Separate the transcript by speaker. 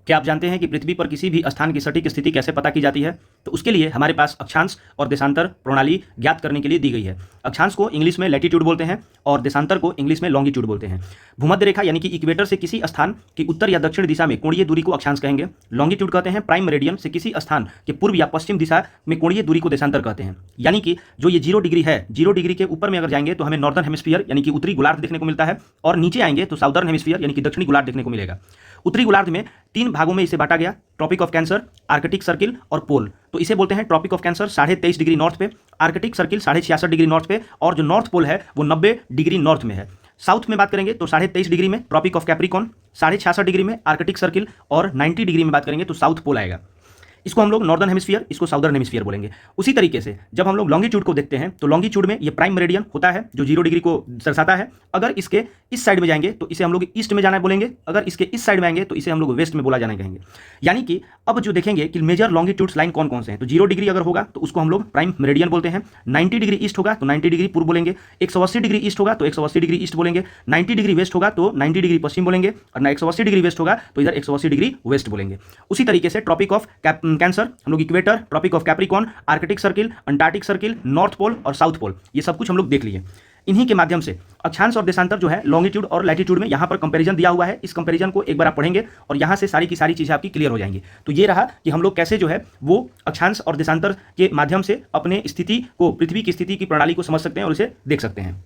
Speaker 1: क्या आप जानते हैं कि पृथ्वी पर किसी भी स्थान की सटीक स्थिति कैसे पता की जाती है? तो उसके लिए हमारे पास अक्षांश और देशांतर प्रणाली ज्ञात करने के लिए दी गई है। अक्षांश को इंग्लिश में लैटिट्यूड बोलते हैं और देशांतर को इंग्लिश में लॉन्गिट्यूड बोलते हैं। भूमध्य रेखा यानी कि इक्वेटर से किसी स्थान की उत्तर या दक्षिण दिशा में कोणीय दूरी को अक्षांश कहेंगे। लॉन्गिट्यूड कहते हैं प्राइम मेरिडियन से किसी स्थान के पूर्व या पश्चिम दिशा में कोणीय दूरी को देशांतर कहते हैं। यानी कि जो ये 0 डिग्री है, 0 डिग्री के ऊपर में अगर जाएंगे तो हमें नॉर्दर्न हेमिस्फीयर यानी कि उत्तरी गोलार्ध देखने को मिलता है, और नीचे आएंगे तो साउदर्न हेमिस्फीयर यानी कि दक्षिणी गोलार्ध देखने को मिलेगा। उत्तरी गोलार्ध में 3 भागों में इसे बांटा गया, Tropic of Cancer, Arctic Circle और पोल। तो इसे बोलते हैं Tropic of Cancer 23.5 degree north पे, आर्कटिक सर्किल 66.5 डिग्री नॉर्थ पे, और जो नॉर्थ पोल है वो 90 डिग्री नॉर्थ में है। साउथ में बात करेंगे तो 23.5 डिग्री में ट्रॉपिक ऑफ कैप्रिकॉन, 66.5 डिग्री में आर्कटिक सर्किल, और 90 डिग्री में बात करेंगे तो साउथ पोल आएगा। इसको हम लोग नॉर्दर्न हेमिस्फीयर, इसको साउदर्न हेमिस्फीयर बोलेंगे। उसी तरीके से जब हम लोग लॉन्गिट्यूड को देखते हैं तो लॉन्गिट्यूड में ये प्राइम मेरिडियन होता है जो 0 डिग्री को दर्शाता है। अगर इसके इस साइड में जाएंगे तो इसे हम लोग ईस्ट में जाना बोलेंगे, अगर इसके इस साइड में आएंगे तो इसे हम लोग वेस्ट में बोला जाना कहेंगे। यानी कि अब जो देखेंगे कि मेजर लॉन्गिट्यूड्स लाइन कौन कौन से हैं, तो 0 डिग्री अगर होगा तो उसको हम लोग प्राइम मेरिडियन बोलते हैं। 90 डिग्री ईस्ट होगा तो 90 डिग्री पूर्व बोलेंगे, 180 डिग्री ईस्ट होगा तो 180 डिग्री ईस्ट बोलेंगे, 90 डिग्री वेस्ट होगा तो 90 डिग्री पश्चिम बोलेंगे, और 180 डिग्री वेस्ट होगा तो इधर 180 डिग्री वेस्ट बोलेंगे। उसी तरीके से ट्रॉपिक ऑफ कैंसर हम लोग equator, Tropic of Capricorn, Arctic Circle, Antarctic Circle, North Pole और साउथ पोल, ये सब कुछ हम लोग देख लिए। इन्हीं के माध्यम से अक्षांश और देशांतर जो है लॉन्गिट्यूड और लैटिट्यूड में यहाँ पर कंपैरिजन दिया हुआ है। इस कंपैरिजन को एक बार आप पढ़ेंगे और यहाँ से सारी की सारी चीज़ें आपकी क्लियर हो जाएंगी। तो ये रहा कि हम लोग कैसे जो है वो अक्षांश और देशांतर के माध्यम से अपने स्थिति को, पृथ्वी की स्थिति की प्रणाली को समझ सकते हैं और इसे देख सकते हैं।